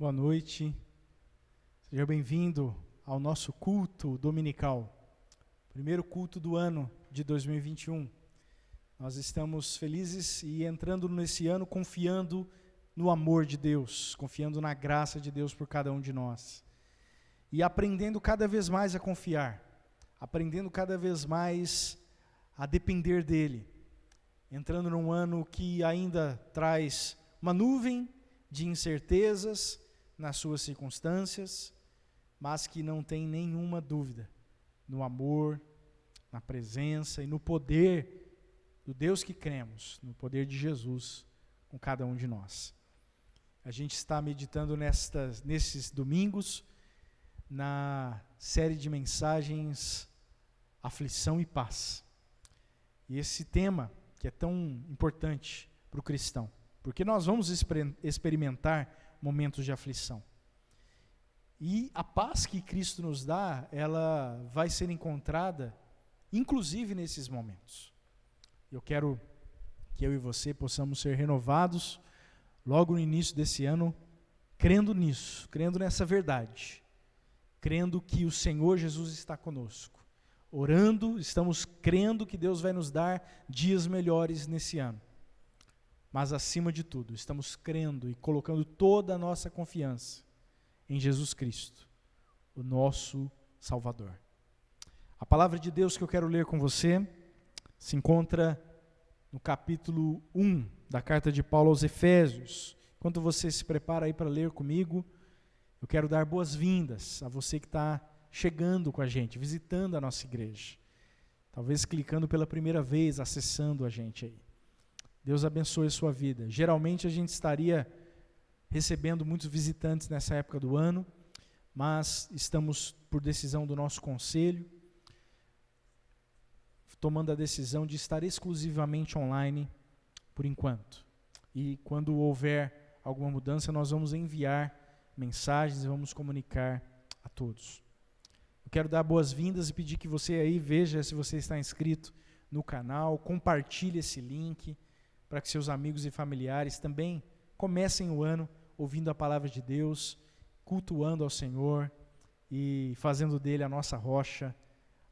Boa noite, seja bem-vindo ao nosso culto dominical, primeiro culto do ano de 2021. Nós estamos felizes e entrando nesse ano confiando no amor de Deus, confiando na graça de Deus por cada um de nós. E aprendendo cada vez mais a confiar, aprendendo cada vez mais a depender dEle. Entrando num ano que ainda traz uma nuvem de incertezas nas suas circunstâncias, mas que não tem nenhuma dúvida no amor, na presença e no poder do Deus que cremos, no poder de Jesus com cada um de nós. A gente está meditando nesses domingos na série de mensagens Aflição e Paz. E esse tema que é tão importante para o cristão, porque nós vamos experimentar momentos de aflição. E a paz que Cristo nos dá, ela vai ser encontrada, inclusive nesses momentos. Eu quero que eu e você possamos ser renovados logo no início desse ano, crendo nisso, crendo nessa verdade, crendo que o Senhor Jesus está conosco, orando, estamos crendo que Deus vai nos dar dias melhores nesse ano. Mas acima de tudo, estamos crendo e colocando toda a nossa confiança em Jesus Cristo, o nosso Salvador. A palavra de Deus que eu quero ler com você se encontra no capítulo 1 da carta de Paulo aos Efésios. Enquanto você se prepara aí para ler comigo, eu quero dar boas-vindas a você que está chegando com a gente, visitando a nossa igreja. Talvez clicando pela primeira vez, acessando a gente aí. Deus abençoe a sua vida. Geralmente a gente estaria recebendo muitos visitantes nessa época do ano, mas estamos, por decisão do nosso conselho, tomando a decisão de estar exclusivamente online por enquanto. E quando houver alguma mudança, nós vamos enviar mensagens e vamos comunicar a todos. Eu quero dar boas-vindas e pedir que você aí veja se você está inscrito no canal, compartilhe esse link, para que seus amigos e familiares também comecem o ano ouvindo a palavra de Deus, cultuando ao Senhor e fazendo dele a nossa rocha,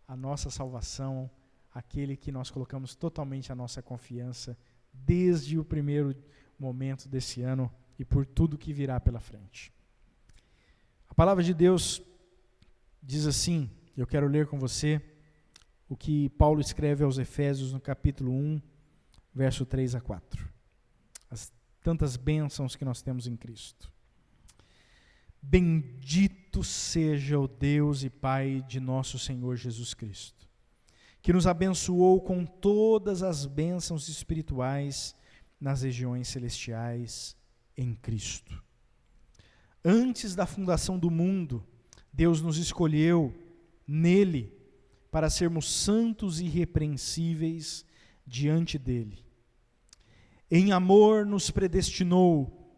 a nossa salvação, aquele que nós colocamos totalmente a nossa confiança desde o primeiro momento desse ano e por tudo que virá pela frente. A palavra de Deus diz assim, eu quero ler com você o que Paulo escreve aos Efésios no capítulo 1, verso 3 a 4. As tantas bênçãos que nós temos em Cristo. Bendito seja o Deus e Pai de nosso Senhor Jesus Cristo, que nos abençoou com todas as bênçãos espirituais nas regiões celestiais em Cristo. Antes da fundação do mundo, Deus nos escolheu nele para sermos santos e irrepreensíveis diante dele. Em amor nos predestinou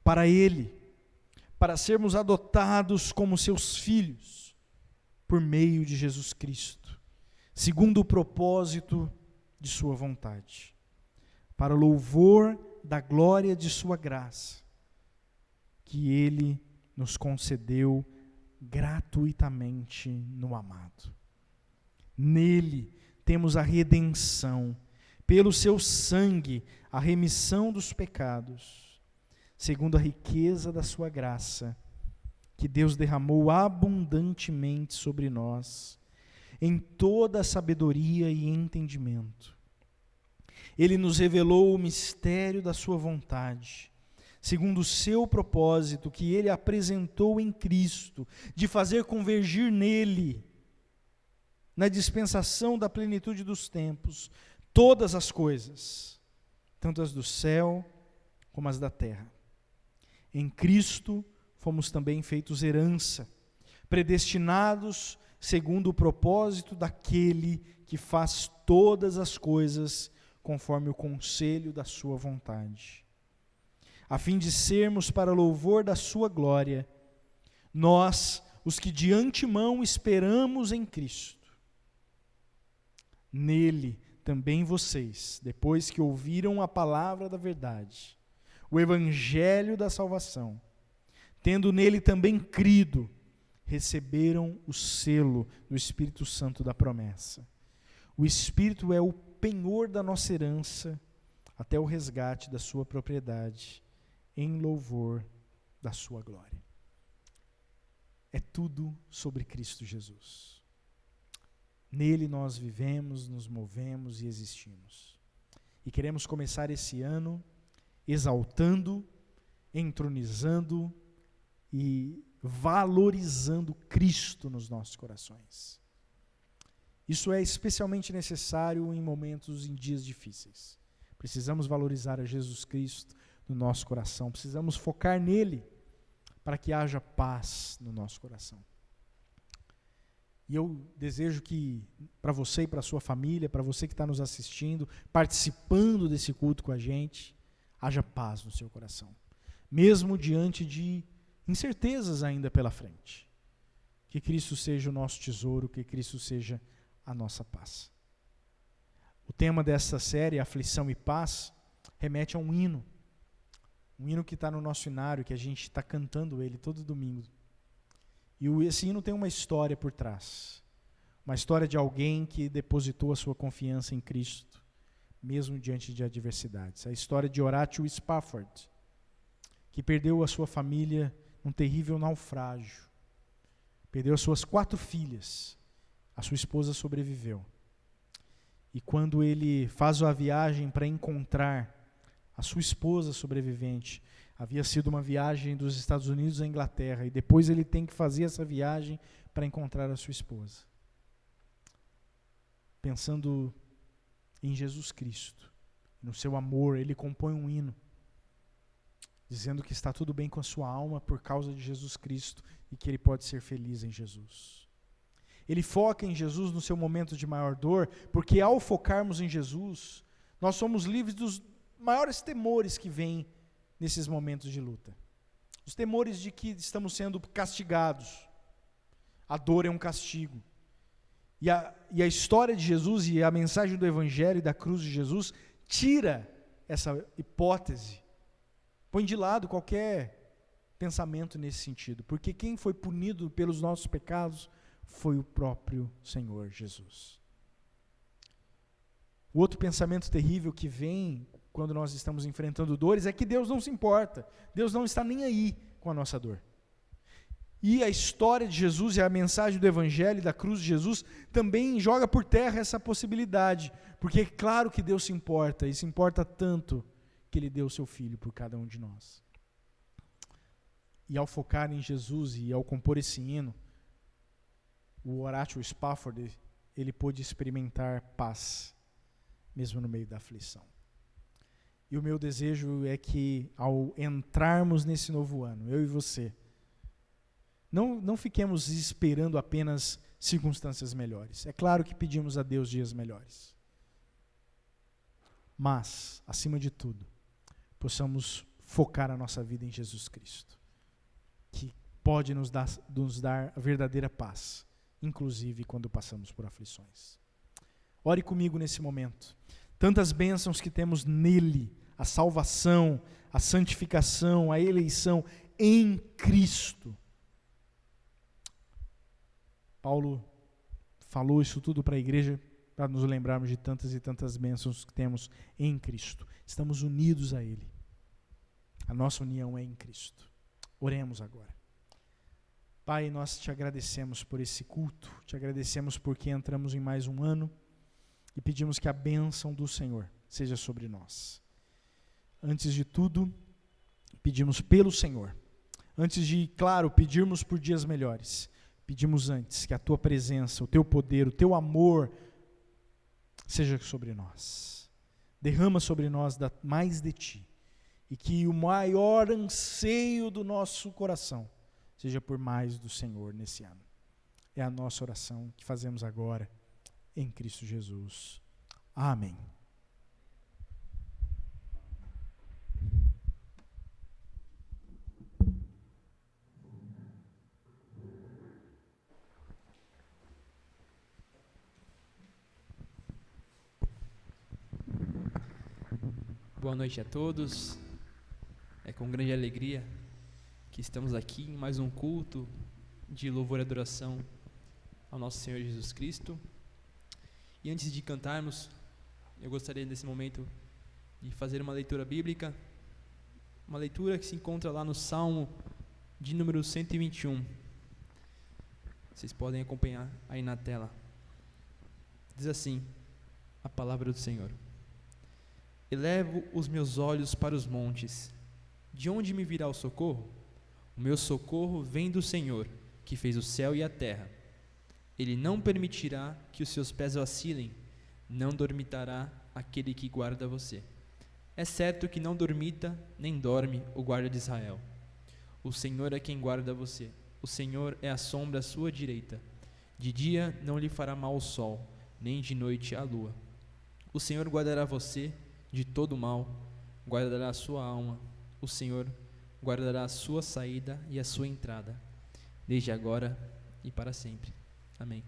para ele, para sermos adotados como seus filhos, por meio de Jesus Cristo, segundo o propósito de sua vontade, para o louvor da glória de sua graça, que ele nos concedeu gratuitamente no amado. Nele temos a redenção, pelo seu sangue, a remissão dos pecados, segundo a riqueza da sua graça, que Deus derramou abundantemente sobre nós, em toda a sabedoria e entendimento. Ele nos revelou o mistério da sua vontade, segundo o seu propósito, que ele apresentou em Cristo, de fazer convergir nele, na dispensação da plenitude dos tempos, todas as coisas, tanto as do céu como as da terra. Em Cristo fomos também feitos herança, predestinados segundo o propósito daquele que faz todas as coisas conforme o conselho da sua vontade, a fim de sermos para louvor da sua glória, nós, os que de antemão esperamos em Cristo. Nele também vocês, depois que ouviram a palavra da verdade, o evangelho da salvação, tendo nele também crido, receberam o selo do Espírito Santo da promessa. O Espírito é o penhor da nossa herança, até o resgate da sua propriedade, em louvor da sua glória. É tudo sobre Cristo Jesus. Nele nós vivemos, nos movemos e existimos. E queremos começar esse ano exaltando, entronizando e valorizando Cristo nos nossos corações. Isso é especialmente necessário em momentos, em dias difíceis. Precisamos valorizar a Jesus Cristo no nosso coração, precisamos focar nele para que haja paz no nosso coração. E eu desejo que para você e para a sua família, para você que está nos assistindo, participando desse culto com a gente, haja paz no seu coração, mesmo diante de incertezas ainda pela frente. Que Cristo seja o nosso tesouro, que Cristo seja a nossa paz. O tema desta série, Aflição e Paz, remete a um hino que está no nosso inário, que a gente está cantando ele todo domingo. E esse hino tem uma história por trás, uma história de alguém que depositou a sua confiança em Cristo, mesmo diante de adversidades. A história de Horatio Spafford, que perdeu a sua família num terrível naufrágio, perdeu as suas 4 filhas, a sua esposa sobreviveu. E quando ele faz a viagem para encontrar a sua esposa sobrevivente, havia sido uma viagem dos Estados Unidos à Inglaterra, e depois ele tem que fazer essa viagem para encontrar a sua esposa. Pensando em Jesus Cristo, no seu amor, ele compõe um hino, dizendo que está tudo bem com a sua alma por causa de Jesus Cristo e que ele pode ser feliz em Jesus. Ele foca em Jesus no seu momento de maior dor, porque ao focarmos em Jesus, nós somos livres dos maiores temores que vêm nesses momentos de luta. Os temores de que estamos sendo castigados. A dor é um castigo. E a história de Jesus e a mensagem do Evangelho e da cruz de Jesus tira essa hipótese, põe de lado qualquer pensamento nesse sentido, porque quem foi punido pelos nossos pecados foi o próprio Senhor Jesus. O outro pensamento terrível que vem quando nós estamos enfrentando dores é que Deus não se importa, Deus não está nem aí com a nossa dor. E a história de Jesus e a mensagem do Evangelho e da cruz de Jesus também joga por terra essa possibilidade, porque é claro que Deus se importa, e se importa tanto que Ele deu o seu Filho por cada um de nós. E ao focar em Jesus e ao compor esse hino, o Horatio Spafford, ele pôde experimentar paz, mesmo no meio da aflição. E o meu desejo é que, ao entrarmos nesse novo ano, eu e você, não fiquemos esperando apenas circunstâncias melhores. É claro que pedimos a Deus dias melhores. Mas, acima de tudo, possamos focar a nossa vida em Jesus Cristo, que pode nos dar a verdadeira paz, inclusive quando passamos por aflições. Ore comigo nesse momento. Tantas bênçãos que temos nele, a salvação, a santificação, a eleição em Cristo. Paulo falou isso tudo para a igreja, para nos lembrarmos de tantas e tantas bênçãos que temos em Cristo. Estamos unidos a Ele. A nossa união é em Cristo. Oremos agora. Pai, nós te agradecemos por esse culto, te agradecemos porque entramos em mais um ano e pedimos que a bênção do Senhor seja sobre nós. Antes de tudo, pedimos pelo Senhor. Antes de, claro, pedirmos por dias melhores, pedimos antes que a Tua presença, o Teu poder, o Teu amor seja sobre nós. Derrama sobre nós mais de Ti. E que o maior anseio do nosso coração seja por mais do Senhor nesse ano. É a nossa oração que fazemos agora em Cristo Jesus. Amém. Boa noite a todos. É com grande alegria que estamos aqui em mais um culto de louvor e adoração ao nosso Senhor Jesus Cristo. E antes de cantarmos, eu gostaria nesse momento de fazer uma leitura bíblica, uma leitura que se encontra lá no Salmo de número 121. Vocês podem acompanhar aí na tela. Diz assim a palavra do Senhor: Elevo os meus olhos para os montes. De onde me virá o socorro? O meu socorro vem do Senhor, que fez o céu e a terra. Ele não permitirá que os seus pés vacilem, não dormitará aquele que guarda você. É certo que não dormita, nem dorme o guarda de Israel. O Senhor é quem guarda você. O Senhor é a sombra à sua direita. De dia não lhe fará mal o sol, nem de noite a lua. O Senhor guardará você de todo mal, guardará a sua alma. O Senhor guardará a sua saída e a sua entrada, desde agora e para sempre. Amém.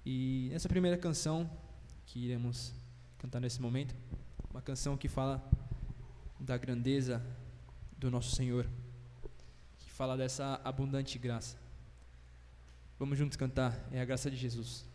E nessa primeira canção que iremos cantar nesse momento, uma canção que fala da grandeza do nosso Senhor, que fala dessa abundante graça. Vamos juntos cantar, é a graça de Jesus.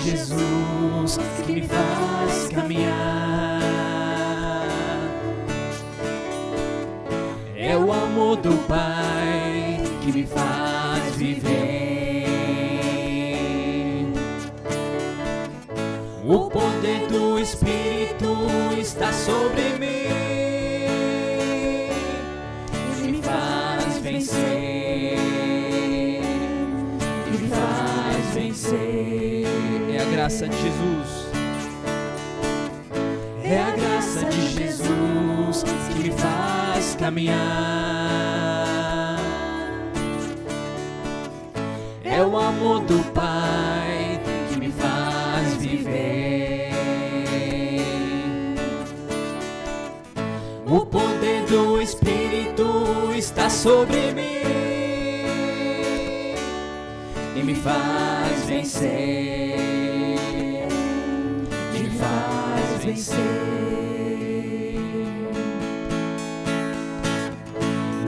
Jesus que me faz caminhar, é o amor do Pai que me faz viver, o poder do Espírito está sobre mim e me faz vencer, e me faz vencer. É a graça de Jesus. É a graça de Jesus que me faz caminhar. É o amor do Pai que me faz viver. O poder do Espírito está sobre mim e me faz vencer. Vencer.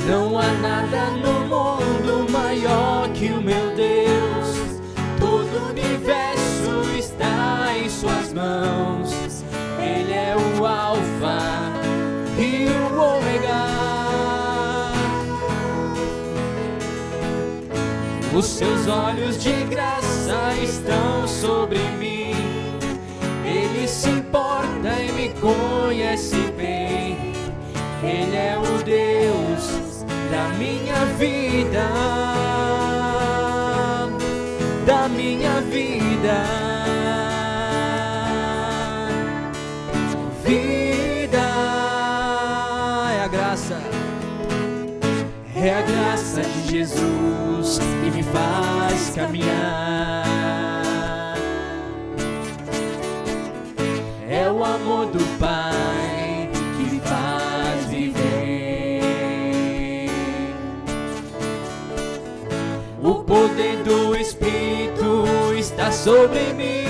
Não há nada no mundo maior que o meu Deus. Todo o universo está em suas mãos. Ele é o Alfa e o Ômega. Os seus olhos de graça estão sobre mim. Ele se importa e me conhece bem. Ele é o Deus da minha vida, da minha vida. Vida é a graça de Jesus que me faz caminhar. É o amor do Pai que me faz viver. O poder do Espírito está sobre mim,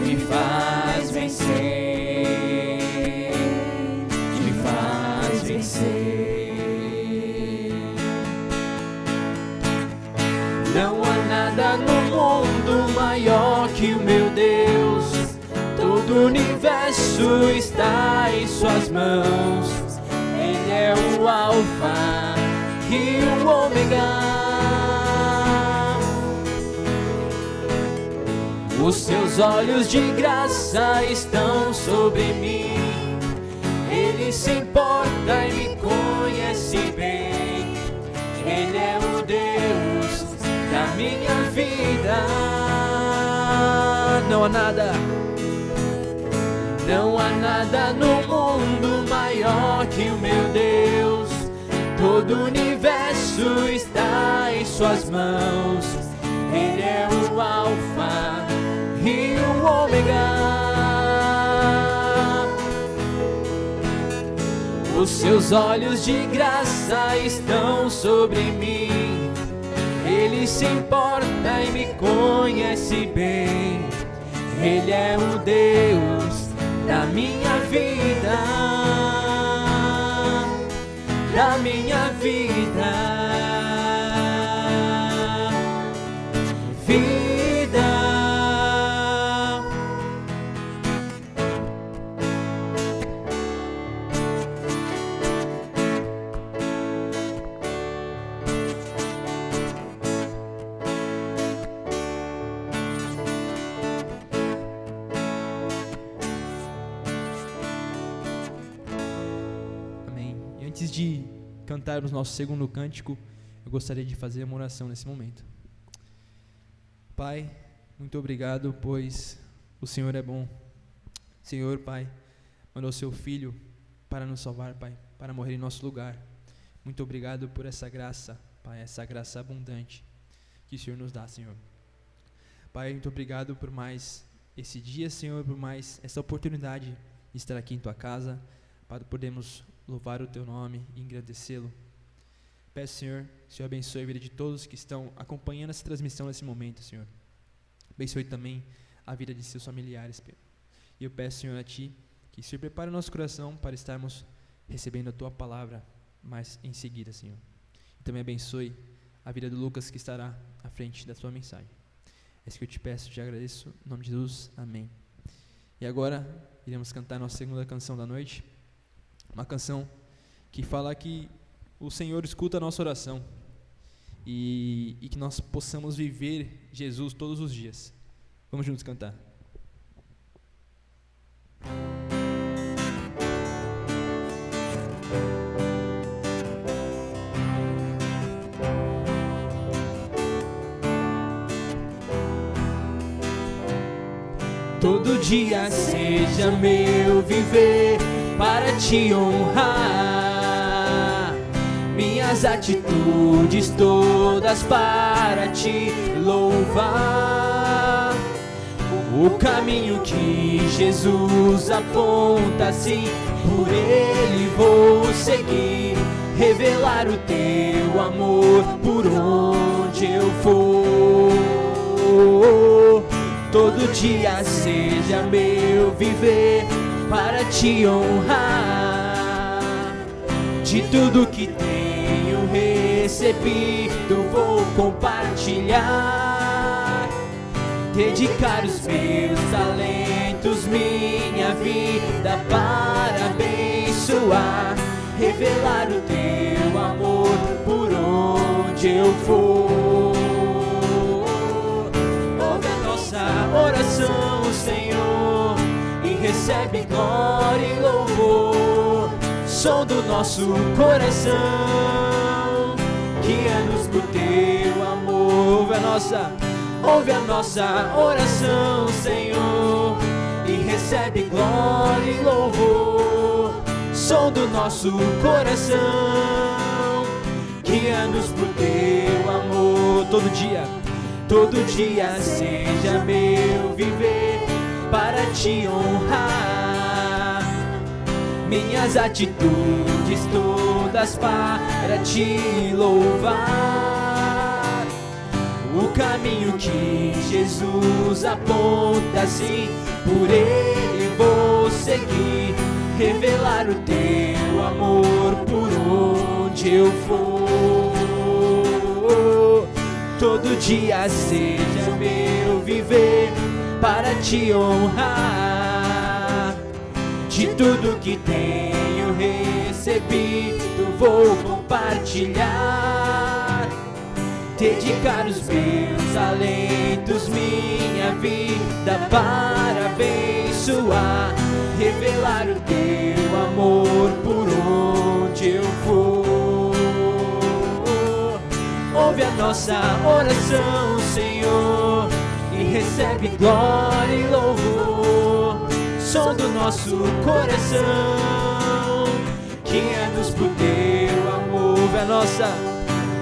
me faz vencer, me faz vencer. Não há nada no mundo maior que o meu Deus. Todo o universo está em suas mãos. Ele é o Alfa e o Ômega. Os seus olhos de graça estão sobre mim. Ele se importa e me conhece bem. Ele é o Deus da minha vida. Não há nada, não há nada no mundo maior que o meu Deus. Todo o universo está em suas mãos. Ele é o Alfa o ômega. Os seus olhos de graça estão sobre mim. Ele se importa e me conhece bem. Ele é o Deus da minha vida, da minha vida. Antes de cantarmos nosso segundo cântico, eu gostaria de fazer uma oração nesse momento. Pai, muito obrigado, pois o Senhor é bom. Senhor, Pai, mandou seu Filho para nos salvar, Pai, para morrer em nosso lugar. Muito obrigado por essa graça, Pai, essa graça abundante que o Senhor nos dá, Senhor. Pai, muito obrigado por mais esse dia, Senhor, por mais essa oportunidade de estar aqui em Tua casa, para podermos louvar o Teu nome e engrandecê-lo. Peço, Senhor, que o Senhor abençoe a vida de todos que estão acompanhando essa transmissão nesse momento, Senhor. Abençoe também a vida de seus familiares, Pedro. E eu peço, Senhor, a Ti, que o Senhor prepare o nosso coração para estarmos recebendo a Tua palavra mais em seguida, Senhor. E também abençoe a vida do Lucas, que estará à frente da Tua mensagem. É isso que eu te peço, te agradeço, em nome de Jesus, amém. E agora, iremos cantar a nossa segunda canção da noite. Uma canção que fala que o Senhor escuta a nossa oração e que nós possamos viver Jesus todos os dias. Vamos juntos cantar. Todo dia seja meu viver para Te honrar, minhas atitudes todas para Te louvar. O caminho que Jesus aponta, sim, por Ele vou seguir, revelar o Teu amor por onde eu for. Todo dia seja meu viver para Te honrar. De tudo que tenho recebido vou compartilhar, dedicar os meus talentos, minha vida para abençoar, revelar o Teu amor por onde eu for. Ouve a nossa oração, Senhor, e recebe glória e louvor. Som do nosso coração, guia-nos por Teu amor. Ouve a nossa oração, Senhor, e recebe glória e louvor. Som do nosso coração, guia-nos por Teu amor. Todo dia seja meu viver para Te honrar, minhas atitudes todas para Te louvar. O caminho que Jesus aponta, sim, por Ele vou seguir, revelar o Teu amor por onde eu for. Todo dia seja meu viver para Te honrar. De tudo que tenho recebido vou compartilhar, dedicar os meus talentos, minha vida para abençoar, revelar o Teu amor por onde eu for. Ouve a nossa oração, Senhor, e recebe glória e louvor. Som do nosso coração, guia-nos por Teu amor.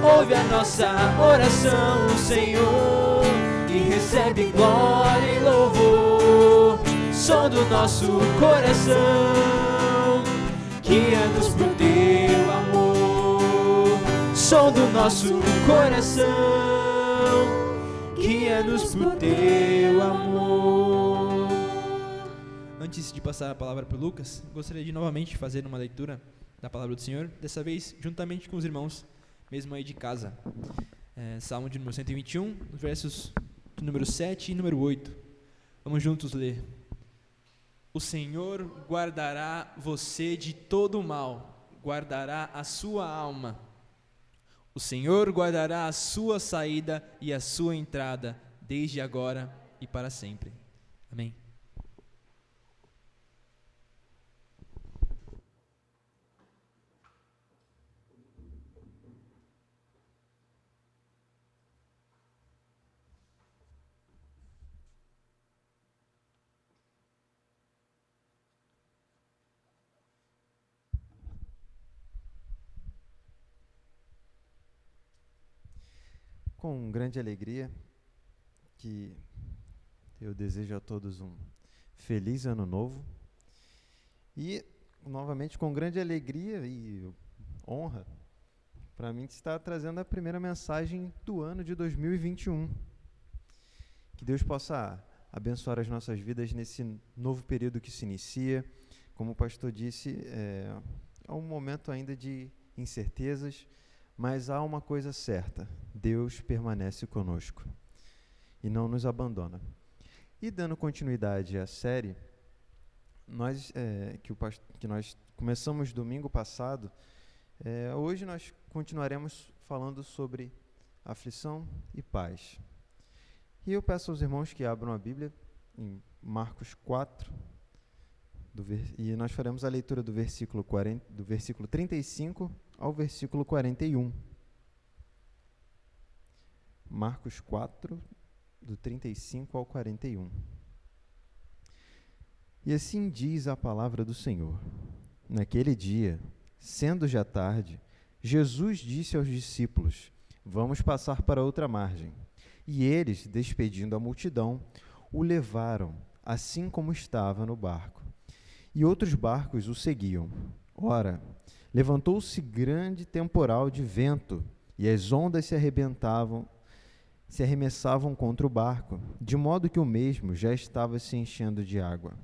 Ouve a nossa oração, Senhor, e recebe glória e louvor. som do nosso coração, guia-nos pro teu amor. Som do nosso coração, guia-nos pro teu amor. Antes de passar a palavra para o Lucas, gostaria de novamente fazer uma leitura da palavra do Senhor, dessa vez juntamente com os irmãos, mesmo aí de casa. Salmo de número 121, versos de número 7 e número 8. Vamos juntos ler. O Senhor guardará você de todo o mal, guardará a sua alma. O Senhor guardará a sua saída e a sua entrada, desde agora e para sempre. Amém. Com grande alegria que eu desejo a todos um feliz ano novo e novamente com grande alegria e honra para mim estar trazendo a primeira mensagem do ano de 2021. Que Deus possa abençoar as nossas vidas nesse novo período que se inicia. Como o pastor disse, é um momento ainda de incertezas, mas há uma coisa certa: Deus permanece conosco e não nos abandona. E dando continuidade à série, que nós começamos domingo passado, hoje nós continuaremos falando sobre aflição e paz. E eu peço aos irmãos que abram a Bíblia em Marcos 4, e nós faremos a leitura do versículo 35 ao versículo 41. Marcos 4, do 35 ao 41. E assim diz a palavra do Senhor. Naquele dia, sendo já tarde, Jesus disse aos discípulos: vamos passar para outra margem. E eles, despedindo a multidão, o levaram, assim como estava no barco. E outros barcos o seguiam. Ora, levantou-se grande temporal de vento, e as ondas se arremessavam contra o barco, de modo que o mesmo já estava se enchendo de água.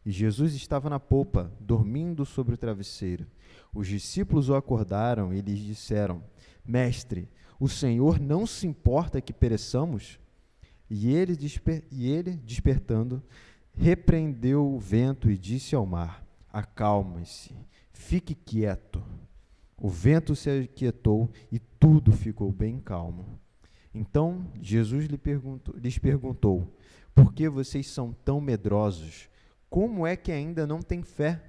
E Jesus estava na popa, dormindo sobre o travesseiro. Os discípulos o acordaram e lhes disseram: Mestre, o Senhor não se importa que pereçamos? E ele, despertando, repreendeu o vento e disse ao mar: acalme-se, fique quieto. O vento se aquietou e tudo ficou bem calmo. Então Jesus lhes perguntou: por que vocês são tão medrosos? Como é que ainda não têm fé?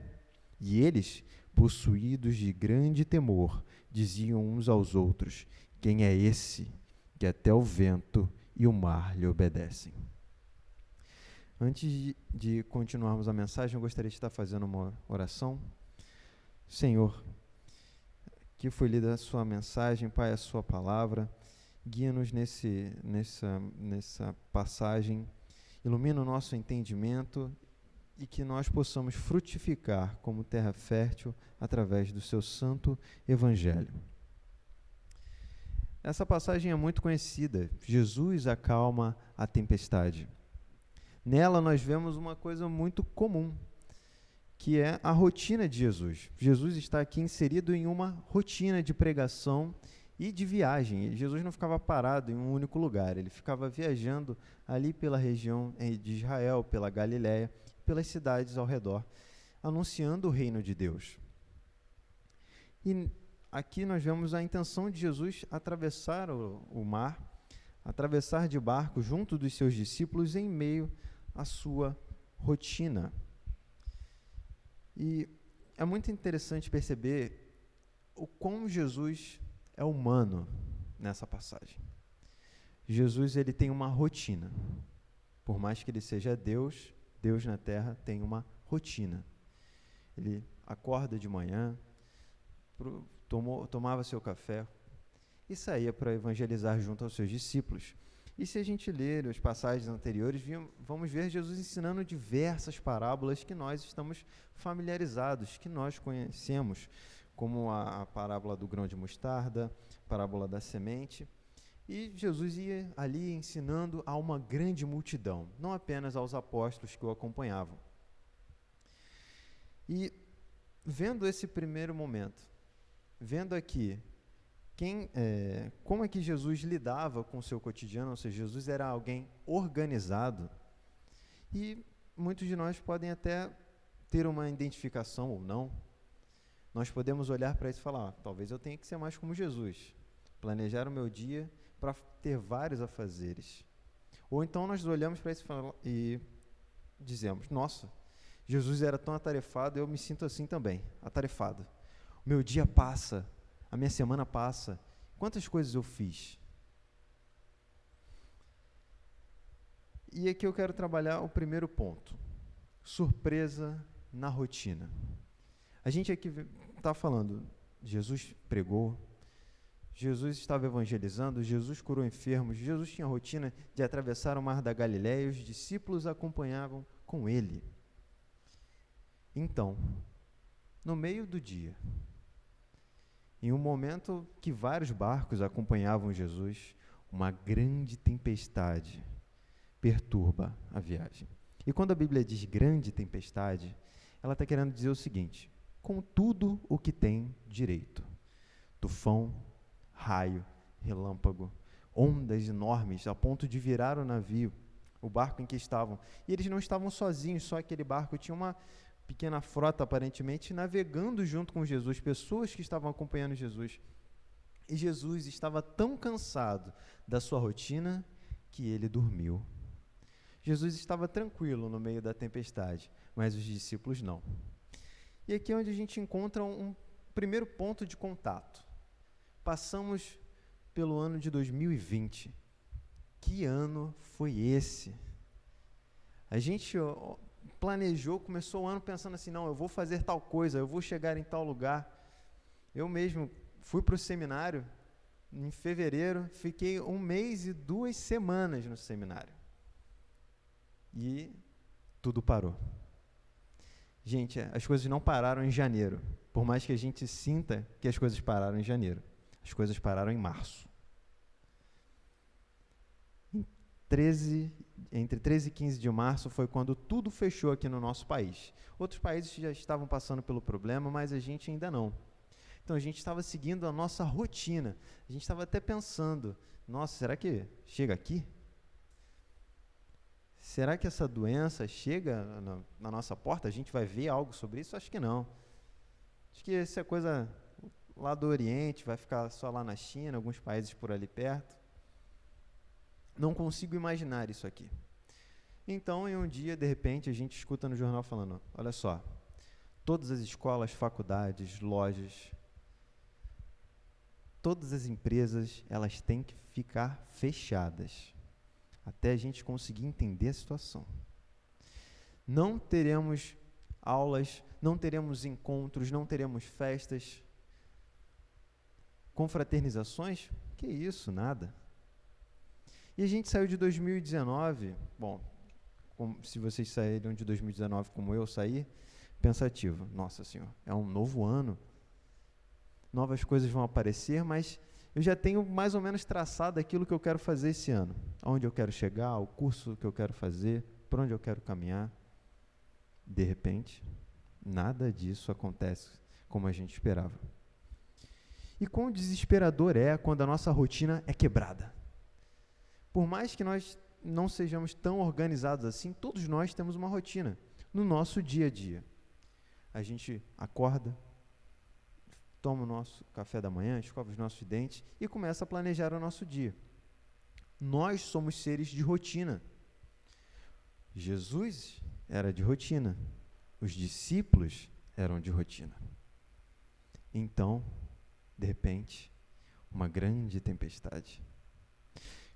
E eles, possuídos de grande temor, diziam uns aos outros: quem é esse que até o vento e o mar lhe obedecem? Antes de continuarmos a mensagem, eu gostaria de estar fazendo uma oração. Senhor, que foi lida a sua mensagem, Pai, a sua palavra, guia-nos nessa passagem, ilumina o nosso entendimento e que nós possamos frutificar como terra fértil através do seu santo evangelho. Essa passagem é muito conhecida. Jesus acalma a tempestade. Nela nós vemos uma coisa muito comum, que é a rotina de Jesus. Jesus está aqui inserido em uma rotina de pregação e de viagem. Jesus não ficava parado em um único lugar, ele ficava viajando ali pela região de Israel, pela Galiléia, pelas cidades ao redor, anunciando o reino de Deus. E aqui nós vemos a intenção de Jesus atravessar o mar, atravessar de barco junto dos seus discípulos em meio à sua rotina. E é muito interessante perceber o quão Jesus é humano nessa passagem. Jesus, ele tem uma rotina. Por mais que ele seja Deus, Deus na terra tem uma rotina. Ele acorda de manhã, tomava seu café e saía para evangelizar junto aos seus discípulos. E se a gente ler as passagens anteriores, vamos ver Jesus ensinando diversas parábolas que nós estamos familiarizados, que nós conhecemos, como a parábola do grão de mostarda, a parábola da semente. E Jesus ia ali ensinando a uma grande multidão, não apenas aos apóstolos que o acompanhavam. E vendo esse primeiro momento, vendo aqui como é que Jesus lidava com o seu cotidiano, ou seja, Jesus era alguém organizado, e muitos de nós podem até ter uma identificação ou não. Nós podemos olhar para isso e falar, talvez eu tenha que ser mais como Jesus, planejar o meu dia para ter vários afazeres. Ou então nós olhamos para isso e dizemos, nossa, Jesus era tão atarefado, eu me sinto assim também, atarefado. O meu dia passa, a minha semana passa, quantas coisas eu fiz? E aqui eu quero trabalhar o primeiro ponto, surpresa na rotina. A gente aqui está falando, Jesus pregou, Jesus estava evangelizando, Jesus curou enfermos, Jesus tinha a rotina de atravessar o mar da Galileia e os discípulos acompanhavam com ele. Então, no meio do dia, em um momento que vários barcos acompanhavam Jesus, uma grande tempestade perturba a viagem. E quando a Bíblia diz grande tempestade, ela está querendo dizer o seguinte, com tudo o que tem direito, tufão, raio, relâmpago, ondas enormes a ponto de virar o navio, o barco em que estavam. E eles não estavam sozinhos, só aquele barco tinha uma pequena frota, aparentemente, navegando junto com Jesus, pessoas que estavam acompanhando Jesus. E Jesus estava tão cansado da sua rotina que ele dormiu. Jesus estava tranquilo no meio da tempestade, mas os discípulos não. E aqui é onde a gente encontra um primeiro ponto de contato. Passamos pelo ano de 2020. Que ano foi esse? A gente planejou, começou o ano pensando assim, não, eu vou fazer tal coisa, eu vou chegar em tal lugar. Eu mesmo fui para o seminário em fevereiro, fiquei 1 mês e 2 semanas no seminário. E tudo parou. Gente, as coisas não pararam em janeiro, por mais que a gente sinta que as coisas pararam em janeiro. As coisas pararam em março. Entre 13 e 15 de março foi quando tudo fechou aqui no nosso país. Outros países já estavam passando pelo problema, mas a gente ainda não. Então a gente estava seguindo a nossa rotina. A gente estava até pensando, nossa, será que chega aqui? Será que essa doença chega na nossa porta? A gente vai ver algo sobre isso? Acho que não. Acho que essa coisa lá do Oriente vai ficar só lá na China, alguns países por ali perto. Não consigo imaginar isso aqui. Então, em um dia, de repente, a gente escuta no jornal falando, olha só, todas as escolas, faculdades, lojas, todas as empresas, elas têm que ficar fechadas, até a gente conseguir entender a situação. Não teremos aulas, não teremos encontros, não teremos festas, confraternizações? Que isso, nada. E a gente saiu de 2019, bom, se vocês saíram de 2019 como eu saí, pensativo, nossa Senhora, é um novo ano, novas coisas vão aparecer, mas eu já tenho mais ou menos traçado aquilo que eu quero fazer esse ano, aonde eu quero chegar, o curso que eu quero fazer, por onde eu quero caminhar. De repente, nada disso acontece como a gente esperava. E quão desesperador é quando a nossa rotina é quebrada. Por mais que nós não sejamos tão organizados assim, todos nós temos uma rotina no nosso dia a dia. A gente acorda, toma o nosso café da manhã, escova os nossos dentes e começa a planejar o nosso dia. Nós somos seres de rotina. Jesus era de rotina. Os discípulos eram de rotina. Então, de repente, uma grande tempestade.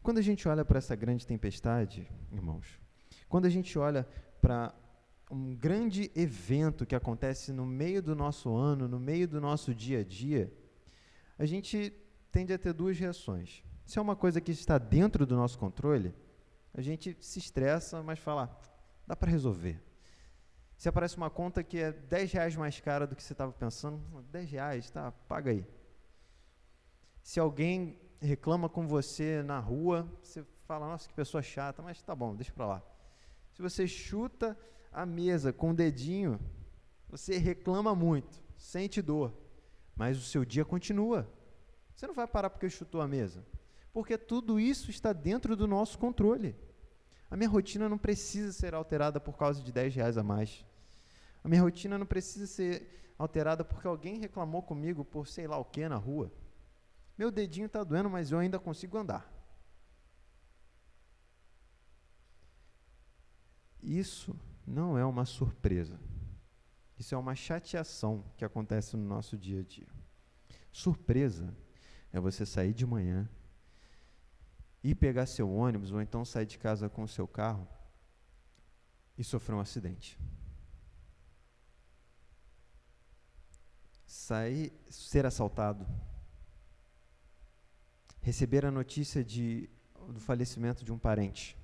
Quando a gente olha para essa grande tempestade, irmãos, quando a gente olha para um grande evento que acontece no meio do nosso ano, no meio do nosso dia a dia, a gente tende a ter duas reações. Se é uma coisa que está dentro do nosso controle, a gente se estressa, mas fala, dá para resolver. Se aparece uma conta que é R$10 mais cara do que você estava pensando, R$10, tá, paga aí. Se alguém reclama com você na rua, você fala, nossa, que pessoa chata, mas tá bom, deixa para lá. Se você chuta a mesa com o dedinho, você reclama muito, sente dor, mas o seu dia continua. Você não vai parar porque chutou a mesa, porque tudo isso está dentro do nosso controle. A minha rotina não precisa ser alterada por causa de R$10 a mais. A minha rotina não precisa ser alterada porque alguém reclamou comigo por sei lá o que na rua. Meu dedinho está doendo, mas eu ainda consigo andar. Isso não é uma surpresa. Isso é uma chateação que acontece no nosso dia a dia. Surpresa é você sair de manhã, ir pegar seu ônibus, ou então sair de casa com o seu carro e sofrer um acidente. Ser assaltado. Receber a notícia do falecimento de um parente.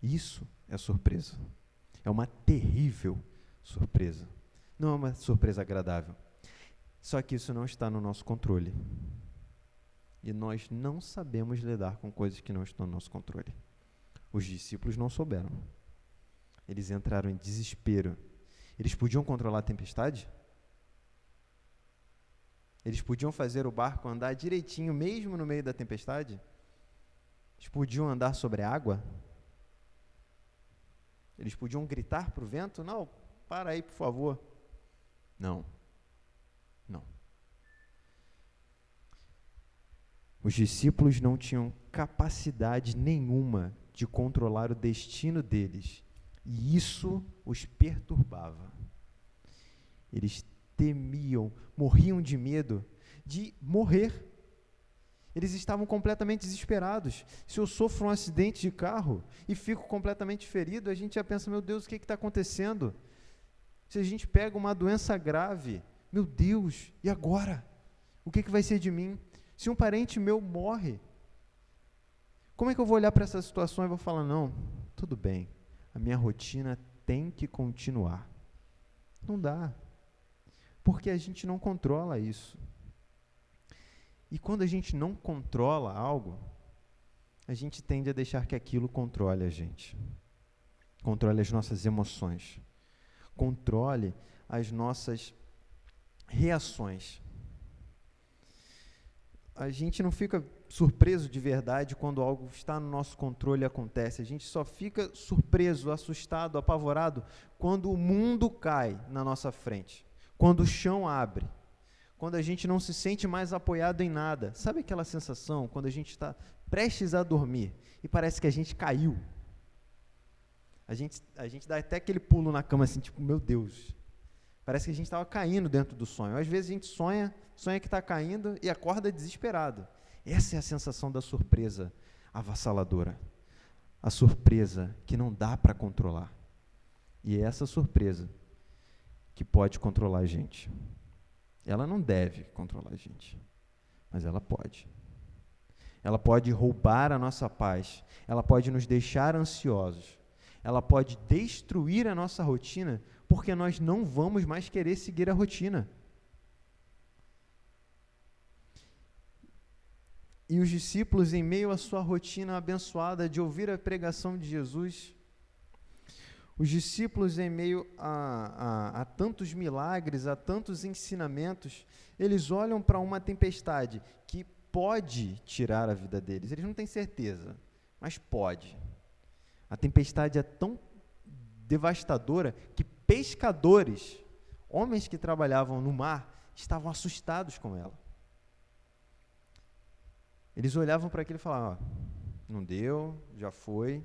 Isso é surpresa. É uma terrível surpresa. Não é uma surpresa agradável. Só que isso não está no nosso controle. E nós não sabemos lidar com coisas que não estão no nosso controle. Os discípulos não souberam. Eles entraram em desespero. Eles podiam controlar a tempestade? Eles podiam fazer o barco andar direitinho, mesmo no meio da tempestade? Eles podiam andar sobre a água? Eles podiam gritar para o vento? Não, para aí, por favor. Não. Os discípulos não tinham capacidade nenhuma de controlar o destino deles, e isso os perturbava. Eles temiam, morriam de medo de morrer. Eles estavam completamente desesperados. Se eu sofro um acidente de carro e fico completamente ferido, a gente já pensa, meu Deus, o que está acontecendo? Se a gente pega uma doença grave, meu Deus, e agora? O que vai ser de mim? Se um parente meu morre, como é que eu vou olhar para essa situação e vou falar, não, tudo bem, a minha rotina tem que continuar? Não dá, porque a gente não controla isso. E quando a gente não controla algo, a gente tende a deixar que aquilo controle a gente. Controle as nossas emoções. Controle as nossas reações. A gente não fica surpreso de verdade quando algo está no nosso controle e acontece. A gente só fica surpreso, assustado, apavorado quando o mundo cai na nossa frente, quando o chão abre, quando a gente não se sente mais apoiado em nada. Sabe aquela sensação quando a gente está prestes a dormir e parece que a gente caiu? A gente dá até aquele pulo na cama assim, tipo, meu Deus, parece que a gente estava caindo dentro do sonho. Às vezes a gente sonha que está caindo e acorda desesperado. Essa é a sensação da surpresa avassaladora. A surpresa que não dá para controlar. E é essa surpresa que pode controlar a gente. Ela não deve controlar a gente, mas ela pode. Ela pode roubar a nossa paz. Ela pode nos deixar ansiosos. Ela pode destruir a nossa rotina, porque nós não vamos mais querer seguir a rotina. E os discípulos, em meio à sua rotina abençoada de ouvir a pregação de Jesus, os discípulos, em meio a tantos milagres, a tantos ensinamentos, eles olham para uma tempestade que pode tirar a vida deles. Eles não têm certeza, mas pode. A tempestade é tão devastadora que pescadores, homens que trabalhavam no mar, estavam assustados com ela. Eles olhavam para aquilo e falavam, não deu, já foi.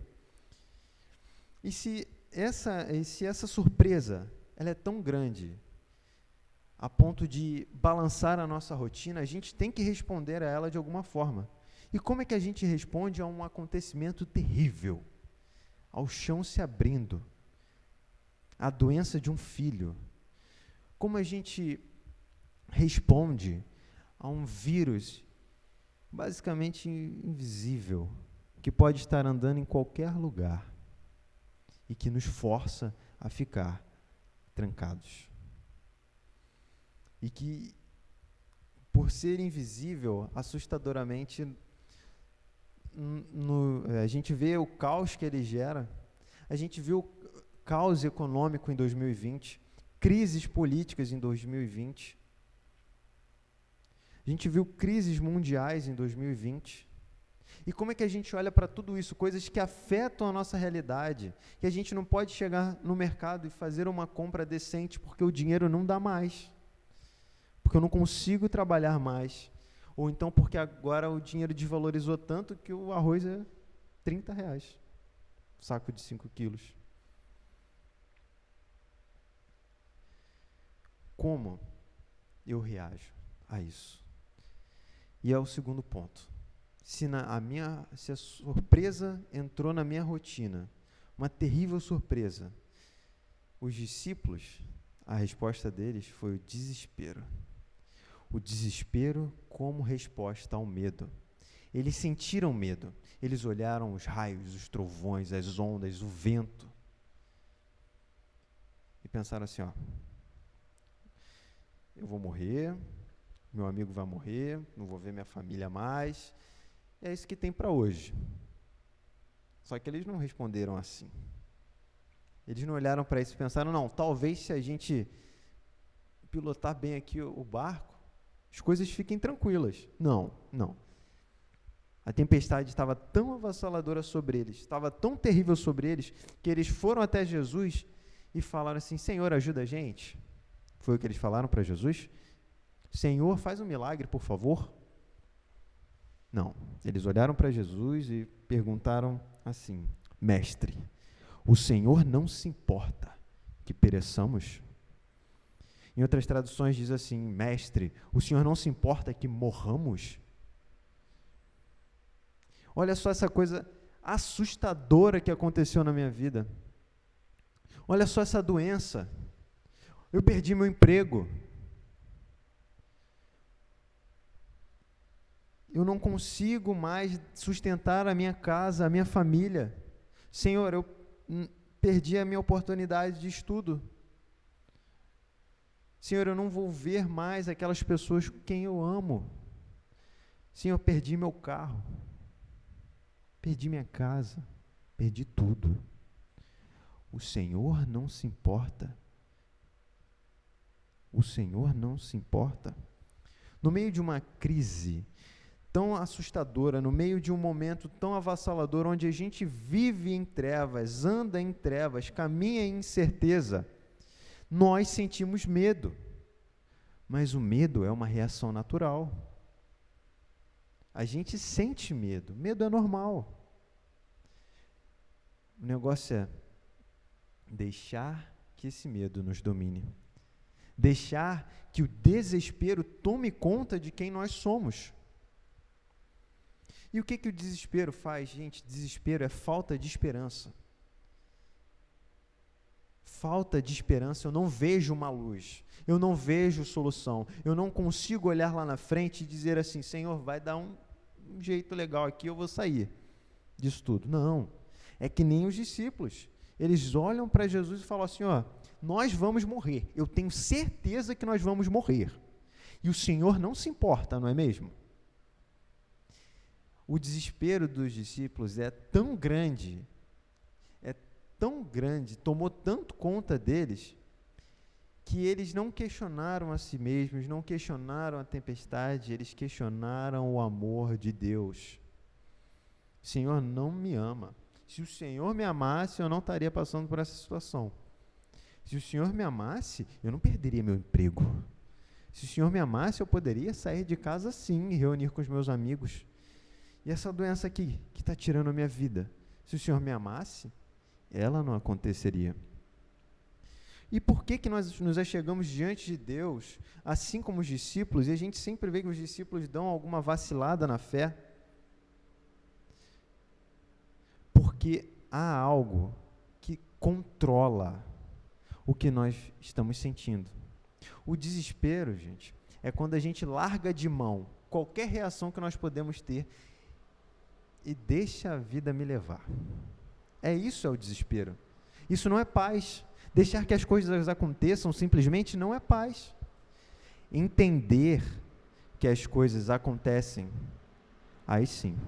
E se essa surpresa ela é tão grande, a ponto de balançar a nossa rotina, a gente tem que responder a ela de alguma forma. E como é que a gente responde a um acontecimento terrível? Ao chão se abrindo, a doença de um filho. Como a gente responde a um vírus basicamente invisível, que pode estar andando em qualquer lugar e que nos força a ficar trancados. E que, por ser invisível, assustadoramente, a gente vê o caos que ele gera, a gente viu caos econômico em 2020, crises políticas em 2020, a gente viu crises mundiais em 2020. E como é que a gente olha para tudo isso? Coisas que afetam a nossa realidade, que a gente não pode chegar no mercado e fazer uma compra decente porque o dinheiro não dá mais, porque eu não consigo trabalhar mais, ou então porque agora o dinheiro desvalorizou tanto que o arroz é R$30, saco de 5 quilos. Como eu reajo a isso? E é o segundo ponto. Se a surpresa entrou na minha rotina, uma terrível surpresa, os discípulos, a resposta deles foi o desespero. O desespero como resposta ao medo. Eles sentiram medo. Eles olharam os raios, os trovões, as ondas, o vento. E pensaram assim, eu vou morrer, meu amigo vai morrer, não vou ver minha família mais. É isso que tem para hoje. Só que eles não responderam assim. Eles não olharam para isso e pensaram, não, talvez se a gente pilotar bem aqui o barco, as coisas fiquem tranquilas. Não. A tempestade estava tão avassaladora sobre eles, estava tão terrível sobre eles, que eles foram até Jesus e falaram assim, Senhor, ajuda a gente. Foi o que eles falaram para Jesus? Senhor, faz um milagre, por favor. Não, eles olharam para Jesus e perguntaram assim, Mestre, o Senhor não se importa que pereçamos? Em outras traduções diz assim, Mestre, o Senhor não se importa que morramos? Olha só essa coisa assustadora que aconteceu na minha vida. Olha só essa doença. Eu perdi meu emprego. Eu não consigo mais sustentar a minha casa, a minha família. Senhor, eu perdi a minha oportunidade de estudo. Senhor, eu não vou ver mais aquelas pessoas com quem eu amo. Senhor, perdi meu carro. Perdi minha casa. Perdi tudo. O Senhor não se importa. O Senhor não se importa. No meio de uma crise tão assustadora, no meio de um momento tão avassalador, onde a gente vive em trevas, anda em trevas, caminha em incerteza, nós sentimos medo. Mas o medo é uma reação natural. A gente sente medo. Medo é normal. O negócio é deixar que esse medo nos domine. Deixar que o desespero tome conta de quem nós somos. E o que o desespero faz, gente? Desespero é falta de esperança. Falta de esperança, eu não vejo uma luz, eu não vejo solução, eu não consigo olhar lá na frente e dizer assim, Senhor, vai dar um jeito legal aqui, eu vou sair disso tudo. Não, é que nem os discípulos, eles olham para Jesus e falam assim, nós vamos morrer, eu tenho certeza que nós vamos morrer, e o Senhor não se importa, não é mesmo? O desespero dos discípulos é tão grande, tomou tanto conta deles, que eles não questionaram a si mesmos, não questionaram a tempestade, eles questionaram o amor de Deus. O Senhor não me ama. Se o Senhor me amasse, eu não estaria passando por essa situação. Se o Senhor me amasse, eu não perderia meu emprego. Se o Senhor me amasse, eu poderia sair de casa sim e reunir com os meus amigos. E essa doença aqui, que está tirando a minha vida, se o Senhor me amasse, ela não aconteceria. E por que nós nos achegamos diante de Deus, assim como os discípulos, e a gente sempre vê que os discípulos dão alguma vacilada na fé? Porque há algo que controla o que nós estamos sentindo. O desespero, gente, é quando a gente larga de mão qualquer reação que nós podemos ter e deixa a vida me levar. Isso é o desespero. Isso não é paz. Deixar que as coisas aconteçam simplesmente não é paz. Entender que as coisas acontecem, aí sim.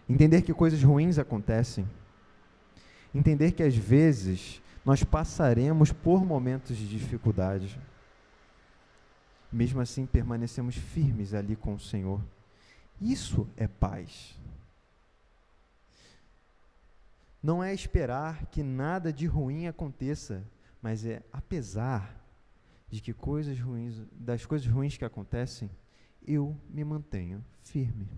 Entender que coisas ruins acontecem. Entender que às vezes nós passaremos por momentos de dificuldade. Mesmo assim, permanecemos firmes ali com o Senhor. Isso é paz. Não é esperar que nada de ruim aconteça, mas é apesar de que das coisas ruins que acontecem, eu me mantenho firme.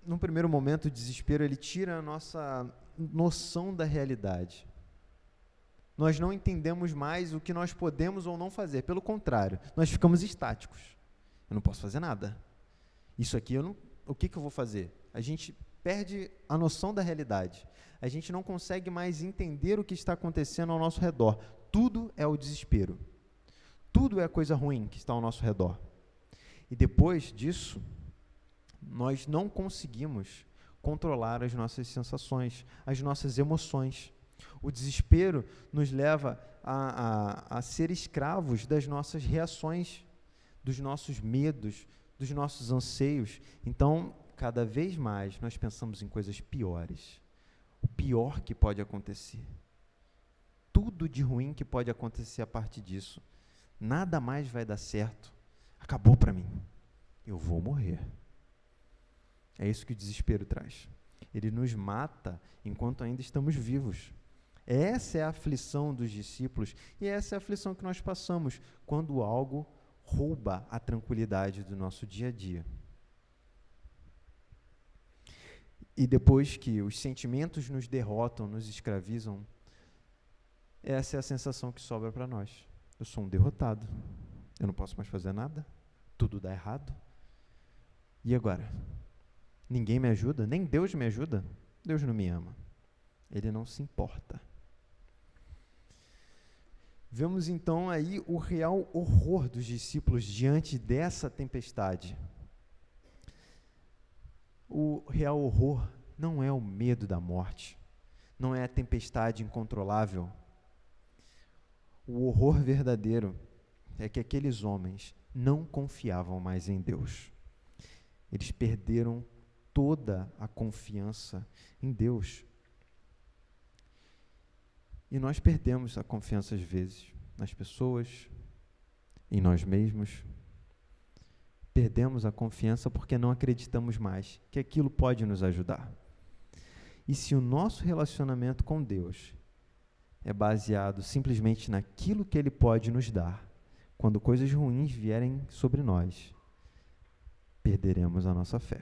Num primeiro momento, o desespero ele tira a nossa noção da realidade. Nós não entendemos mais o que nós podemos ou não fazer. Pelo contrário, nós ficamos estáticos. Eu não posso fazer nada. Isso aqui, o que eu vou fazer? A gente perde a noção da realidade. A gente não consegue mais entender o que está acontecendo ao nosso redor. Tudo é o desespero. Tudo é a coisa ruim que está ao nosso redor. E depois disso, nós não conseguimos controlar as nossas sensações, as nossas emoções. O desespero nos leva a ser escravos das nossas reações, dos nossos medos, dos nossos anseios. Então, cada vez mais nós pensamos em coisas piores. O pior que pode acontecer. Tudo de ruim que pode acontecer a partir disso. Nada mais vai dar certo. Acabou para mim. Eu vou morrer. É isso que o desespero traz. Ele nos mata enquanto ainda estamos vivos. Essa é a aflição dos discípulos e essa é a aflição que nós passamos quando algo rouba a tranquilidade do nosso dia a dia. E depois que os sentimentos nos derrotam, nos escravizam, essa é a sensação que sobra para nós. Eu sou um derrotado. Eu não posso mais fazer nada. Tudo dá errado. E agora? Ninguém me ajuda? Nem Deus me ajuda? Deus não me ama. Ele não se importa. Vemos então aí o real horror dos discípulos diante dessa tempestade. O real horror não é o medo da morte, não é a tempestade incontrolável. O horror verdadeiro é que aqueles homens não confiavam mais em Deus. Eles perderam toda a confiança em Deus. E nós perdemos a confiança às vezes nas pessoas, em nós mesmos. Perdemos a confiança porque não acreditamos mais que aquilo pode nos ajudar. E se o nosso relacionamento com Deus é baseado simplesmente naquilo que Ele pode nos dar, quando coisas ruins vierem sobre nós, perderemos a nossa fé.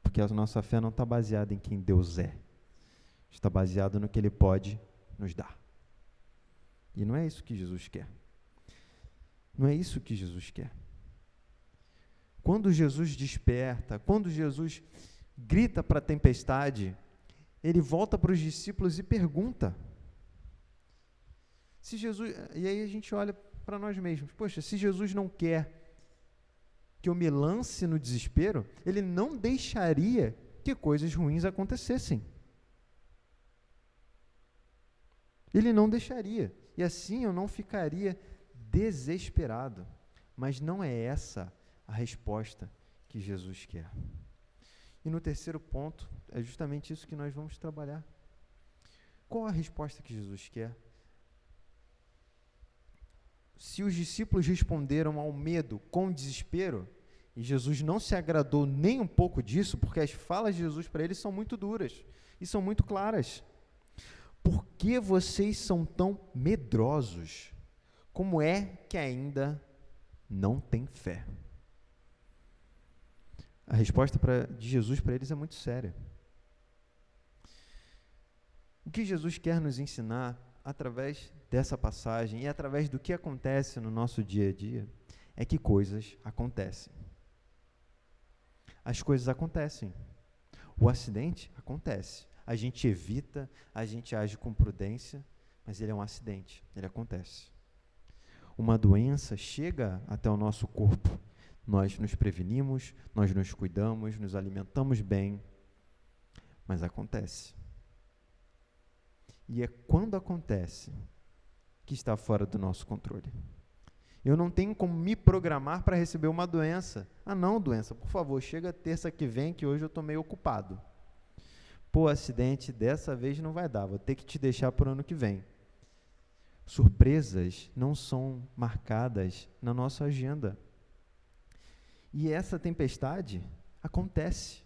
Porque a nossa fé não está baseada em quem Deus é. Está baseada no que Ele pode nos dar. E não é isso que Jesus quer. Não é isso que Jesus quer. Quando Jesus desperta, quando Jesus grita para a tempestade, Ele volta para os discípulos e pergunta. Se Jesus, e aí a gente olha para nós mesmos. Poxa, se Jesus não quer que eu me lance no desespero, Ele não deixaria que coisas ruins acontecessem. Ele não deixaria. E assim eu não ficaria desesperado. Mas não é essa a resposta que Jesus quer. E no terceiro ponto, é justamente isso que nós vamos trabalhar. Qual a resposta que Jesus quer? Se os discípulos responderam ao medo com desespero, e Jesus não se agradou nem um pouco disso, porque as falas de Jesus para eles são muito duras e são muito claras. Por que vocês são tão medrosos? Como é que ainda não têm fé? A resposta de Jesus para eles é muito séria. O que Jesus quer nos ensinar através dessa passagem e através do que acontece no nosso dia a dia é que coisas acontecem. As coisas acontecem. O acidente acontece. A gente evita, a gente age com prudência, mas ele é um acidente, ele acontece. uma doença chega até o nosso corpo, nós nos prevenimos, nós nos cuidamos, nos alimentamos bem, mas acontece. E é quando acontece que está fora do nosso controle. Eu não tenho como me programar para receber uma doença. Ah, não, doença, por favor, chega terça que vem que hoje eu estou meio ocupado. Pô, acidente, dessa vez não vai dar, vou ter que te deixar para o ano que vem. Surpresas não são marcadas na nossa agenda. E essa tempestade acontece.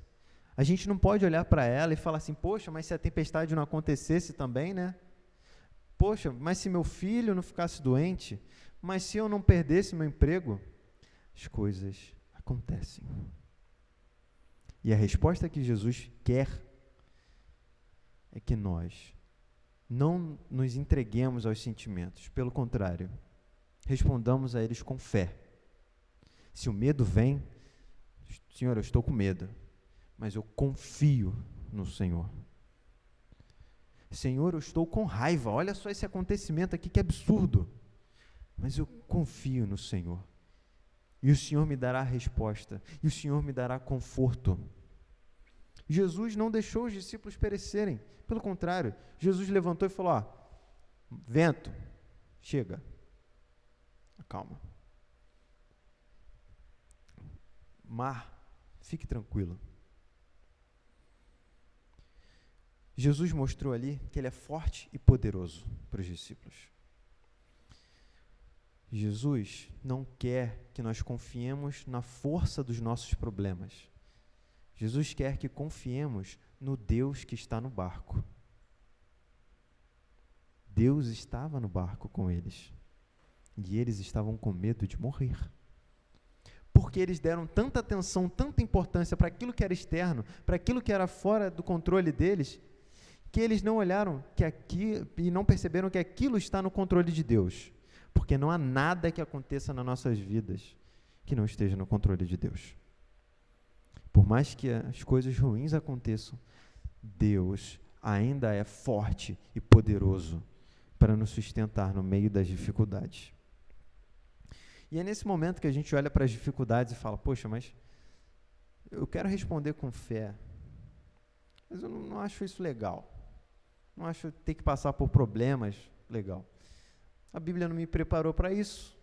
A gente não pode olhar para ela e falar assim, poxa, mas se a tempestade não acontecesse também, né? Poxa, mas se meu filho não ficasse doente, mas se eu não perdesse meu emprego, as coisas acontecem. E a resposta que Jesus quer é que nós não nos entreguemos aos sentimentos, pelo contrário, respondamos a eles com fé. Se o medo vem, Senhor, eu estou com medo, mas eu confio no Senhor. Senhor, eu estou com raiva, olha só esse acontecimento aqui, que absurdo, mas eu confio no Senhor. E o Senhor me dará a resposta, e o Senhor me dará conforto. Jesus não deixou os discípulos perecerem, pelo contrário, Jesus levantou e falou, vento, chega, acalma. Mar, fique tranquilo. Jesus mostrou ali que ele é forte e poderoso para os discípulos. Jesus não quer que nós confiemos na força dos nossos problemas. Jesus quer que confiemos no Deus que está no barco. Deus estava no barco com eles. E eles estavam com medo de morrer. Porque eles deram tanta atenção, tanta importância para aquilo que era externo, para aquilo que era fora do controle deles, que eles não olharam e não perceberam que aquilo está no controle de Deus. Porque não há nada que aconteça nas nossas vidas que não esteja no controle de Deus. Por mais que as coisas ruins aconteçam, Deus ainda é forte e poderoso para nos sustentar no meio das dificuldades. E é nesse momento que a gente olha para as dificuldades e fala, poxa, mas eu quero responder com fé, mas eu não acho isso legal. Não acho ter que passar por problemas legal. A Bíblia não me preparou para isso.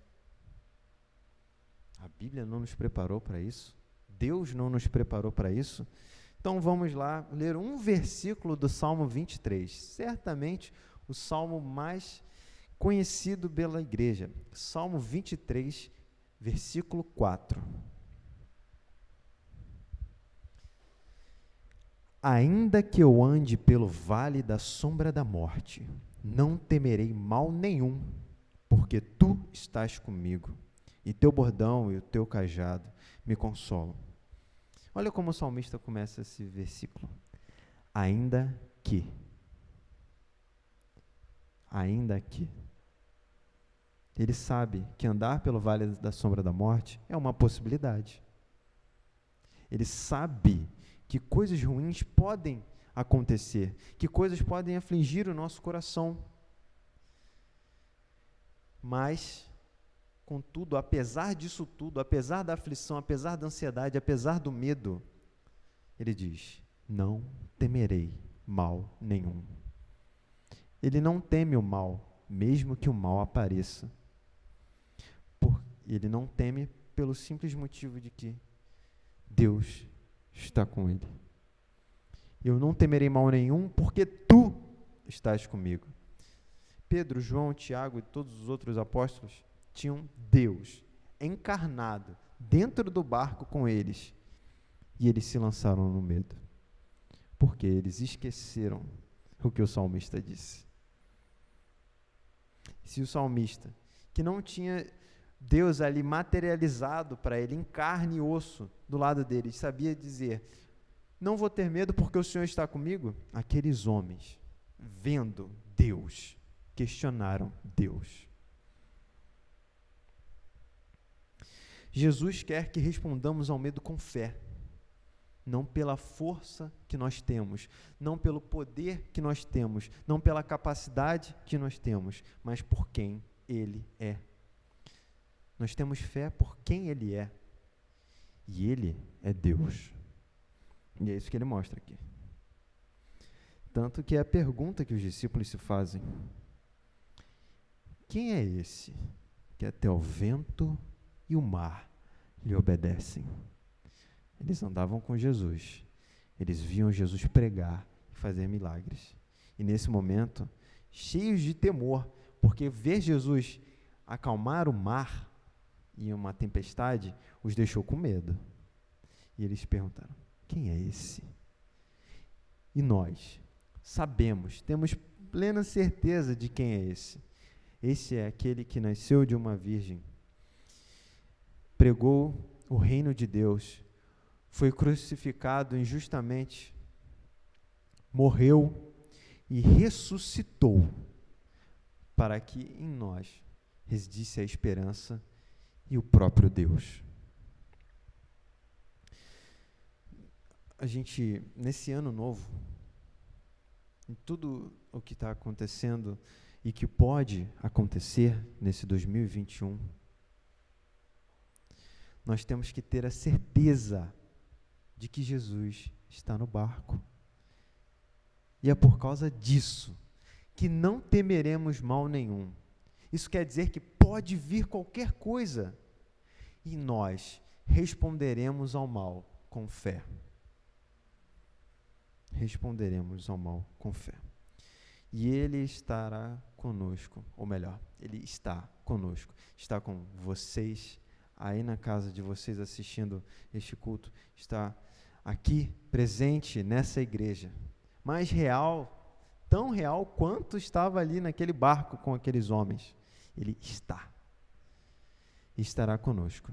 A Bíblia não nos preparou para isso. Deus não nos preparou para isso. Então vamos lá ler um versículo do Salmo 23. Certamente o salmo mais conhecido pela igreja. Salmo 23, versículo 4. Ainda que eu ande pelo vale da sombra da morte, não temerei mal nenhum, porque tu estás comigo, e teu bordão e o teu cajado me consolam. Olha como o salmista começa esse versículo. Ainda que. Ele sabe que andar pelo vale da sombra da morte é uma possibilidade. Ele sabe que coisas ruins podem acontecer, que coisas podem afligir o nosso coração. Mas, contudo, apesar disso tudo, apesar da aflição, apesar da ansiedade, apesar do medo, ele diz, não temerei mal nenhum. Ele não teme o mal, mesmo que o mal apareça. Ele não teme pelo simples motivo de que Deus está com ele. Eu não temerei mal nenhum, porque tu estás comigo. Pedro, João, Tiago e todos os outros apóstolos tinham Deus encarnado dentro do barco com eles, e eles se lançaram no medo, porque eles esqueceram o que o salmista disse. Se o salmista, que não tinha Deus ali materializado para ele, em carne e osso, do lado dele, sabia dizer, não vou ter medo porque o Senhor está comigo, aqueles homens, vendo Deus, questionaram Deus. Jesus quer que respondamos ao medo com fé, não pela força que nós temos, não pelo poder que nós temos, não pela capacidade que nós temos, mas por quem Ele é. Nós temos fé por quem Ele é. E Ele é Deus. E é isso que Ele mostra aqui. Tanto que é a pergunta que os discípulos se fazem: quem é esse que até o vento e o mar lhe obedecem? Eles andavam com Jesus. Eles viam Jesus pregar e fazer milagres. E nesse momento, cheios de temor, porque ver Jesus acalmar o mar em uma tempestade os deixou com medo. E eles perguntaram: quem é esse? E nós sabemos, temos plena certeza de quem é esse. Esse é aquele que nasceu de uma virgem, pregou o reino de Deus, foi crucificado injustamente, morreu e ressuscitou, para que em nós residisse a esperança e o próprio Deus. A gente, nesse ano novo, em tudo o que está acontecendo e que pode acontecer nesse 2021, nós temos que ter a certeza de que Jesus está no barco. E é por causa disso que não temeremos mal nenhum. Isso quer dizer que pode vir qualquer coisa e nós responderemos ao mal com fé. Responderemos ao mal com fé. E Ele estará conosco, ou melhor, Ele está conosco, está com vocês, aí na casa de vocês assistindo este culto, está aqui presente nessa igreja, mais real, tão real quanto estava ali naquele barco com aqueles homens. Ele está. E estará conosco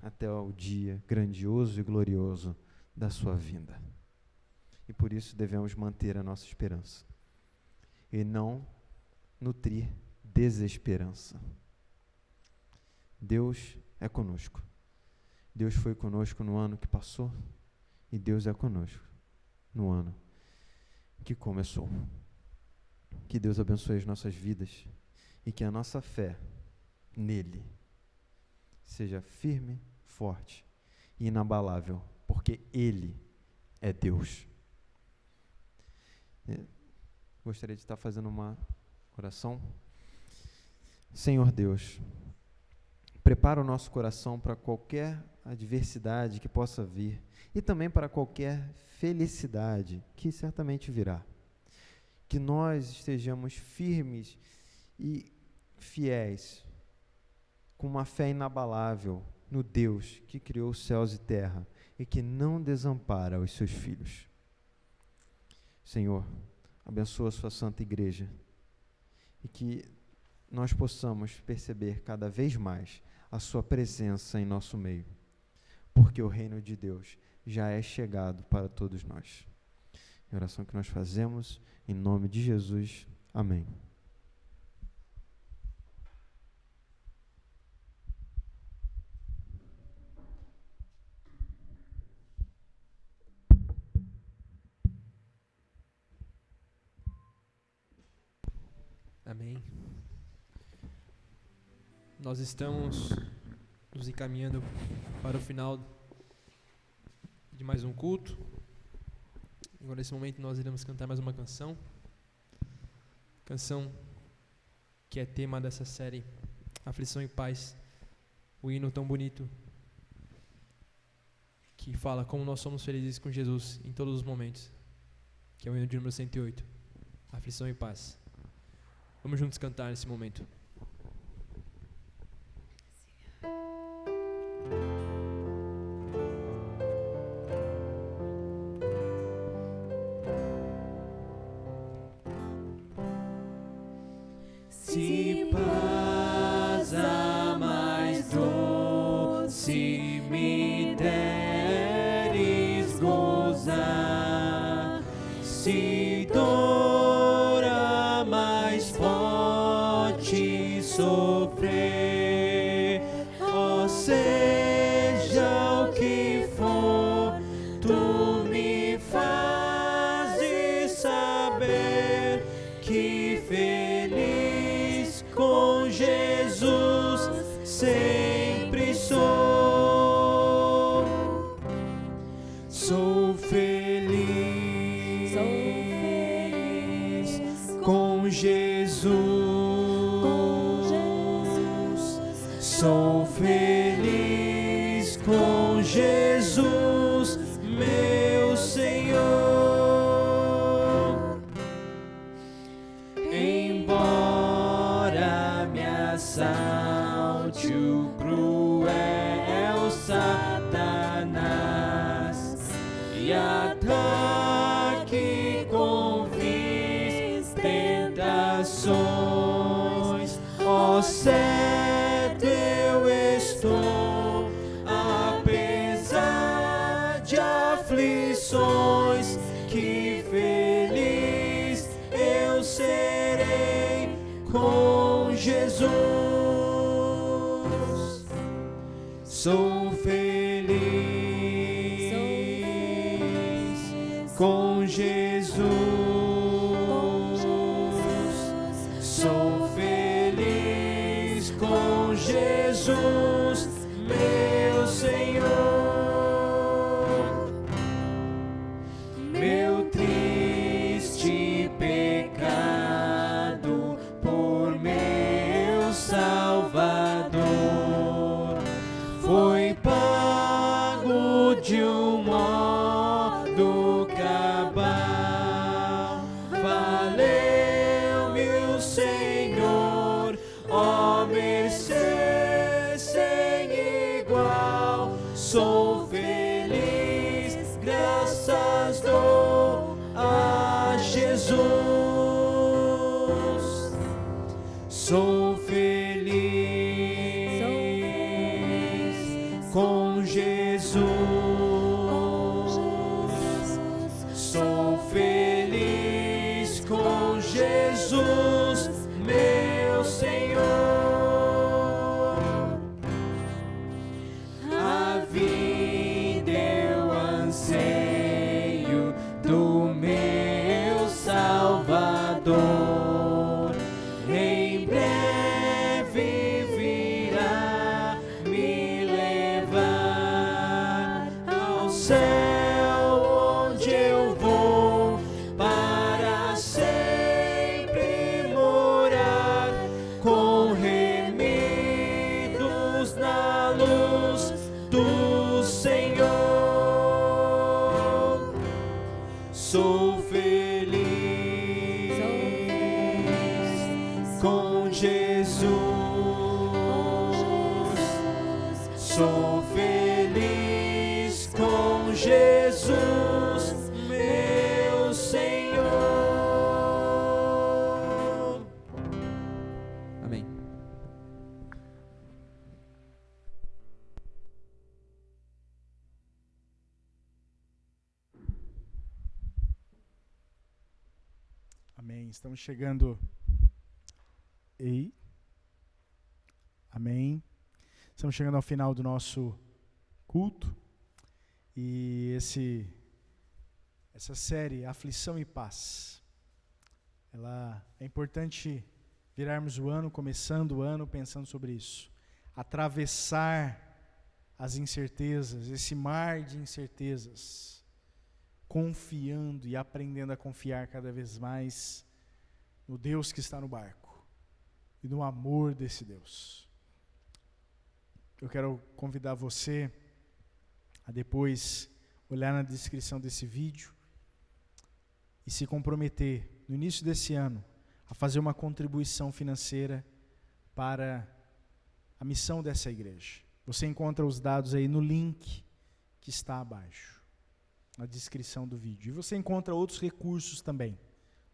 até o dia grandioso e glorioso da sua vinda. E por isso devemos manter a nossa esperança e não nutrir desesperança. Deus é conosco. Deus foi conosco no ano que passou e Deus é conosco no ano que começou. Que Deus abençoe as nossas vidas e que a nossa fé nele seja firme, forte e inabalável, porque Ele é Deus. Gostaria de estar fazendo uma oração. Senhor Deus, prepara o nosso coração para qualquer adversidade que possa vir e também para qualquer felicidade que certamente virá. Que nós estejamos firmes e fiéis, com uma fé inabalável no Deus que criou os céus e terra e que não desampara os seus filhos. Senhor, abençoa a sua santa igreja e que nós possamos perceber cada vez mais a sua presença em nosso meio, porque o reino de Deus já é chegado para todos nós. É a oração que nós fazemos em nome de Jesus. Amém. Amém. Nós estamos nos encaminhando para o final de mais um culto. Agora, nesse momento, nós iremos cantar mais uma canção. Canção que é tema dessa série, Aflição e Paz. O hino tão bonito que fala como nós somos felizes com Jesus em todos os momentos. Que é o hino de número 108, Aflição e Paz. Vamos juntos cantar nesse momento. Se paz a mais doce me deres gozar, se dor a mais forte sofrer, ó seja o que for, tu me fazes saber que feliz com Jesus sei. Sou feliz com Jesus. Sou feliz com Jesus, meu Senhor. Embora me assalte o cruel Satanás e ataque com vis tentações, ó certo eu estou, apesar de aflições, que feliz eu serei com Jesus. Sou feliz com Jesus. Sou feliz com Jesus, meu Senhor. Meu triste pecado por meu Salvador foi pago de um modo cabal. Valeu-me o Senhor, ó mercê sem igual. Sou feliz, graças dou a Jesus. Sou feliz com Jesus. Sou feliz com Jesus, meu Senhor. A vida eu anseio do meu Salvador. Em breve virá me levar ao céu, onde eu vou para sempre morar, com remidos na luz do Senhor. Sou feliz com Jesus. Sou feliz com Jesus, meu Senhor. Amém. Amém. Estamos chegando. Amém. Estamos chegando ao final do nosso culto. E essa série, Aflição e Paz, ela é importante virarmos o ano, começando o ano pensando sobre isso. Atravessar as incertezas, esse mar de incertezas, confiando e aprendendo a confiar cada vez mais no Deus que está no barco e no amor desse Deus. Eu quero convidar você a depois olhar na descrição desse vídeo e se comprometer no início desse ano a fazer uma contribuição financeira para a missão dessa igreja. Você encontra os dados aí no link que está abaixo, na descrição do vídeo. E você encontra outros recursos também.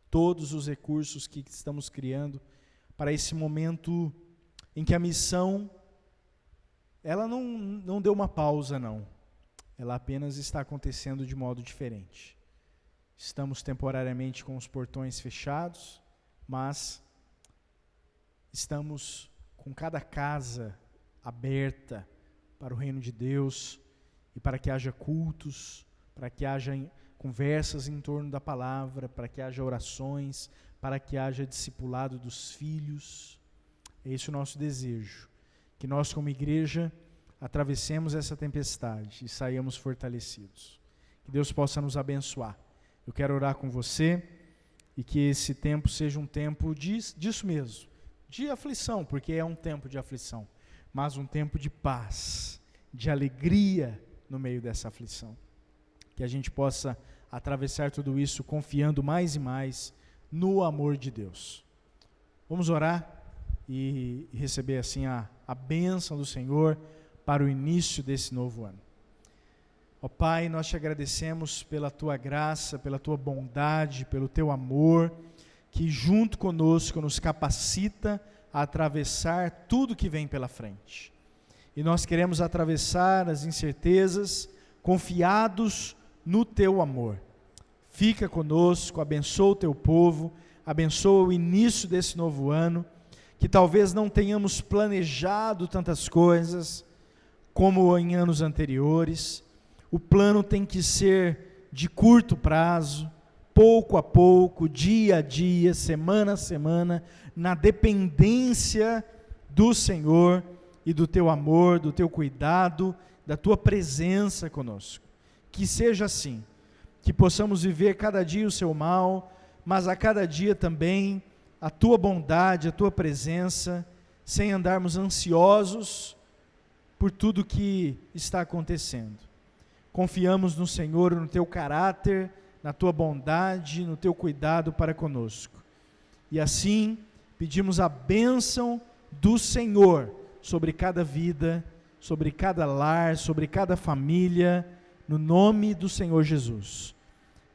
Todos os recursos que estamos criando para esse momento em que a missão, ela não deu uma pausa, não. Ela apenas está acontecendo de modo diferente. Estamos temporariamente com os portões fechados, mas estamos com cada casa aberta para o reino de Deus e para que haja cultos, para que haja conversas em torno da palavra, para que haja orações, para que haja discipulado dos filhos. É esse o nosso desejo, que nós como igreja atravessemos essa tempestade e saiamos fortalecidos. que Deus possa nos abençoar. Eu quero orar com você e que esse tempo seja um tempo disso mesmo, de aflição, porque é um tempo de aflição, mas um tempo de paz, de alegria no meio dessa aflição. Que a gente possa atravessar tudo isso confiando mais e mais no amor de Deus. Vamos orar e receber assim a bênção do Senhor para o início desse novo ano. Ó Pai, nós te agradecemos pela Tua graça, pela Tua bondade, pelo Teu amor, que junto conosco nos capacita a atravessar tudo que vem pela frente. E nós queremos atravessar as incertezas, confiados no Teu amor. Fica conosco, abençoa o Teu povo, abençoa o início desse novo ano, que talvez não tenhamos planejado tantas coisas como em anos anteriores. O plano tem que ser de curto prazo, pouco a pouco, dia a dia, semana a semana, na dependência do Senhor e do Teu amor, do Teu cuidado, da Tua presença conosco. Que seja assim, que possamos viver cada dia o Seu mal, mas a cada dia também a Tua bondade, a Tua presença, sem andarmos ansiosos por tudo que está acontecendo. Confiamos no Senhor, no Teu caráter, na Tua bondade, no Teu cuidado para conosco. E assim, pedimos a bênção do Senhor sobre cada vida, sobre cada lar, sobre cada família, no nome do Senhor Jesus.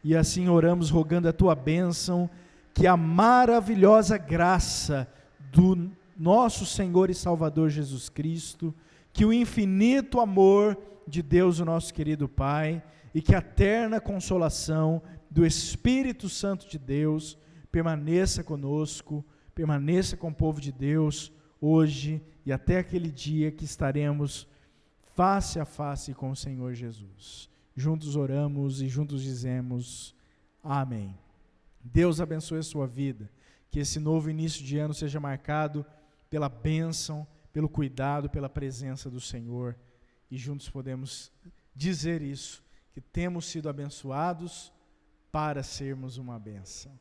E assim oramos rogando a Tua bênção, que a maravilhosa graça do nosso Senhor e Salvador Jesus Cristo, que o infinito amor de Deus, o nosso querido Pai, e que a eterna consolação do Espírito Santo de Deus permaneça conosco, permaneça com o povo de Deus, hoje e até aquele dia que estaremos face a face com o Senhor Jesus. Juntos oramos e juntos dizemos amém. Deus abençoe a sua vida, que esse novo início de ano seja marcado pela bênção, pelo cuidado, pela presença do Senhor, e juntos podemos dizer isso, que temos sido abençoados para sermos uma bênção.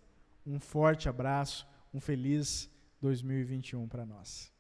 Um forte abraço, um feliz 2021 para nós.